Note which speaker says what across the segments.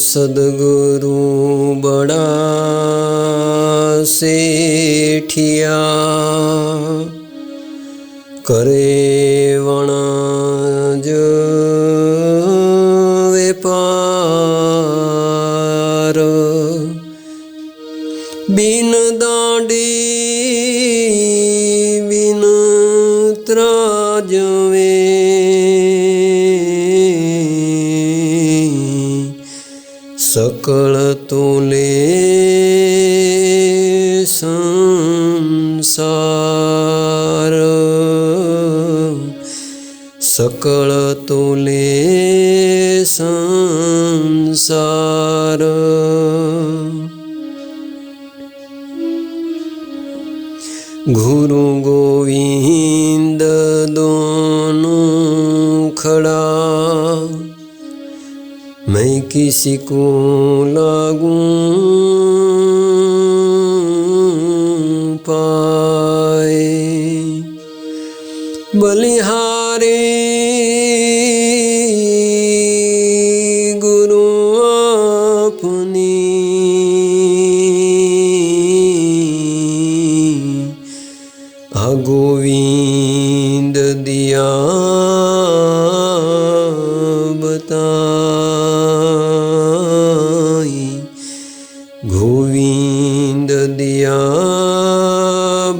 Speaker 1: सद्गुरु बड़ा सेठिया करे वणज वेपार बिन दांडी बिन त्राजवे सकल तोले संसार सकल तोले संसार गुरु गोविंद दोनों खड़ा मैं किसी को लागूं पाए बलिहारी गुरु अपनी गोविंद दिया बताई गोविंद दिया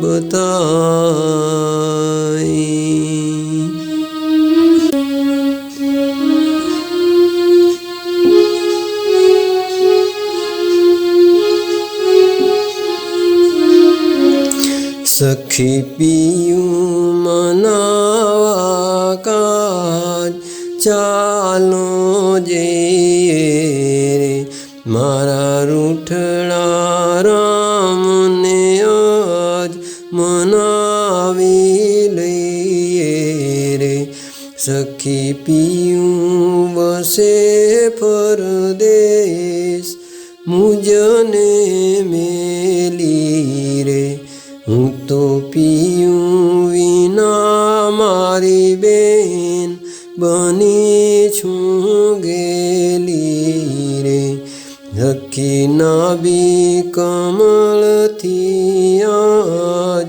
Speaker 1: बताई। सखी पियू मनावा काज चालो जे मारा रूठड़ा राम ने आज मनावी लिए रे। सखी पियू बसे परदेश मुझने मेली रे। हूँ तो पियूँ विना मारी बेन बनी छूँ गेली रे। धक्की नाभी कमल थी आज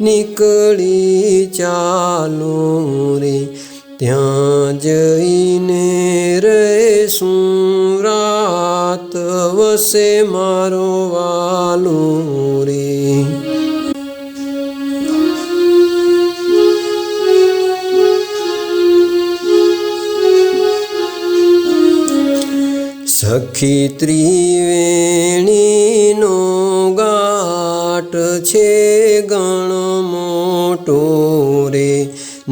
Speaker 1: निकली चालो रे। ત્યાં જઈને રહેશું રાત વસે મારો વાલો રે। સખી ત્રિવેણીનો ગાટ છે ઘણો મોટો રે।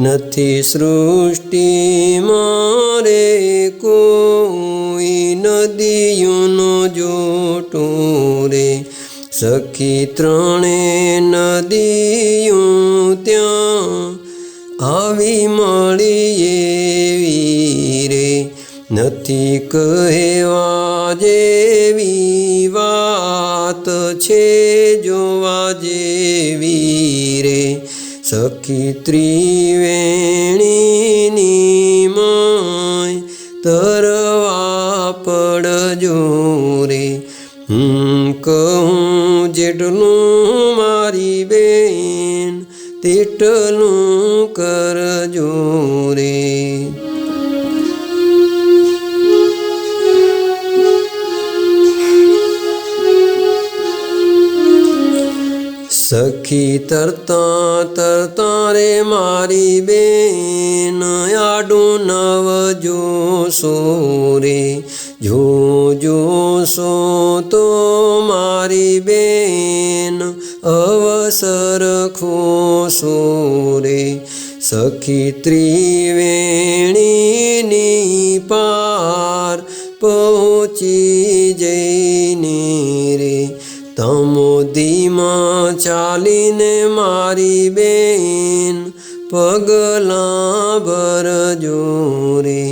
Speaker 1: નથી સૃષ્ટિમાં રે કોઈ નદીઓનો જોટો રે। સખી ત્રણે નદીઓ ત્યાં આવી મળી એવી રે। નથી કહેવા જેવી વાત છે જોવા જેવી રે। સખી ત્રિવેણીની માય તરવા પડજો રે। હું કહું જેટલું મારી બેન તેટલું કરજો રે। સખી તરતા તરતા રે મારી બેન આડું નવ જોશો રે। જો જોશો તો મારી બેન અવસર ખોશો રે। સખી ત્રિવેણીની પાર પહોંચી જઈને રે। તમોદીમાં ચાલીને મારી બેન પગલાં ભરજો રે।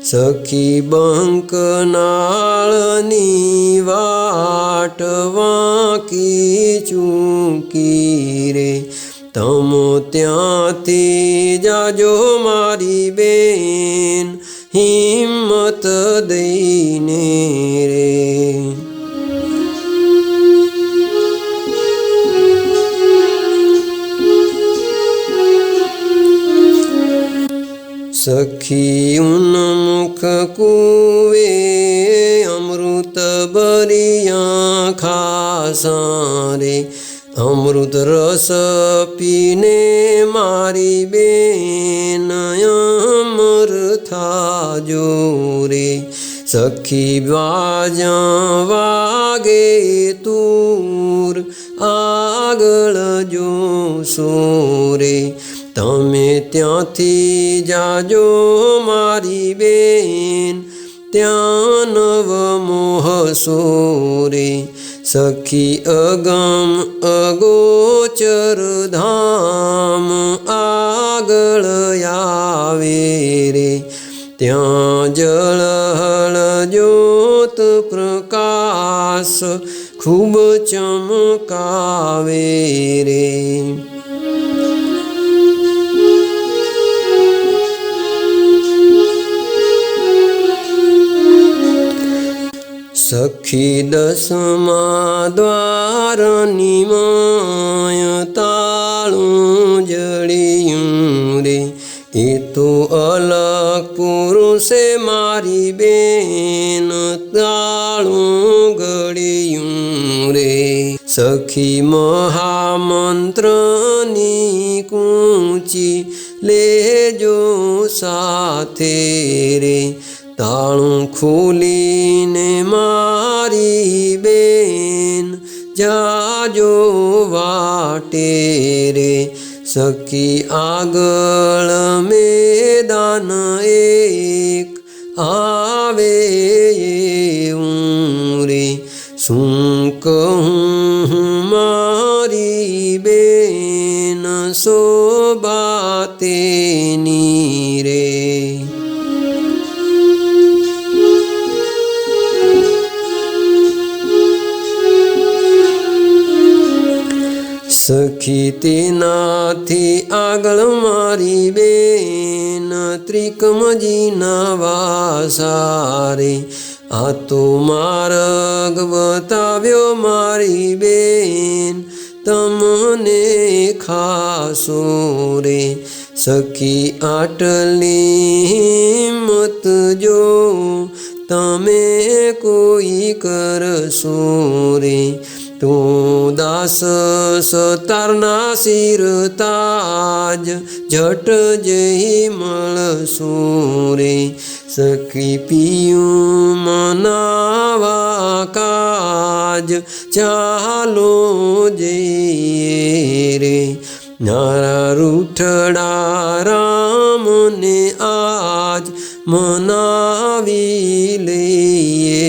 Speaker 1: સખી બંકનાળની વાટ વાંકી ચૂકી રે। તમો ત્યાંથી જાજો મારી બેન હિંમત દઈને રે. સખી ઉન્મુખ કુવે અમૃત બરિયા ખાસા રે. અમૃત રસ પીને મારી બેન અમર થાજો રે. સખી બાજા વાગે તુર આગળ જોશો રે. તમે ત્યાંથી જાજો મારી બેન ત્યાં નવ મોહસો રે. સખી અગમ અગોચર ધામ આગળ આવે રે. ત્યાં જળહળ જ્યોત પ્રકાશ ખૂબ ચમકાવે રે. સખી દસમા દ્વારની માય તાળું જડિયું રે. એ તો અલગ પુરુષે મારી બેન તાળું ગળ્યું રે. સખી મહામંત્રની કૂંચી લેજો સાથે રે. તાળું ખોલીને મારી બેન જાજો વાટે રે. સખી આગળ મેદાન એક આવે એવું રે. શું કહું મારી બેન શોભા તેની રે. સખી તેનાથી આગળ મારી બેન ત્રિકમજીના વાસા રે. આ તો માર્ગ બતાવ્યો મારી બેન તમને ખાસો રે. સખી આટલી હિંમત જો તમે કોઈ કરશો રે. તો દાસ સતારના શિર તાજ જટ જઈ મળશો રે. સખી પિયું મનાવા કાજ ચાલો જઈએ રે. નારા રૂઠડા રામને આજ મનાવી લઈએ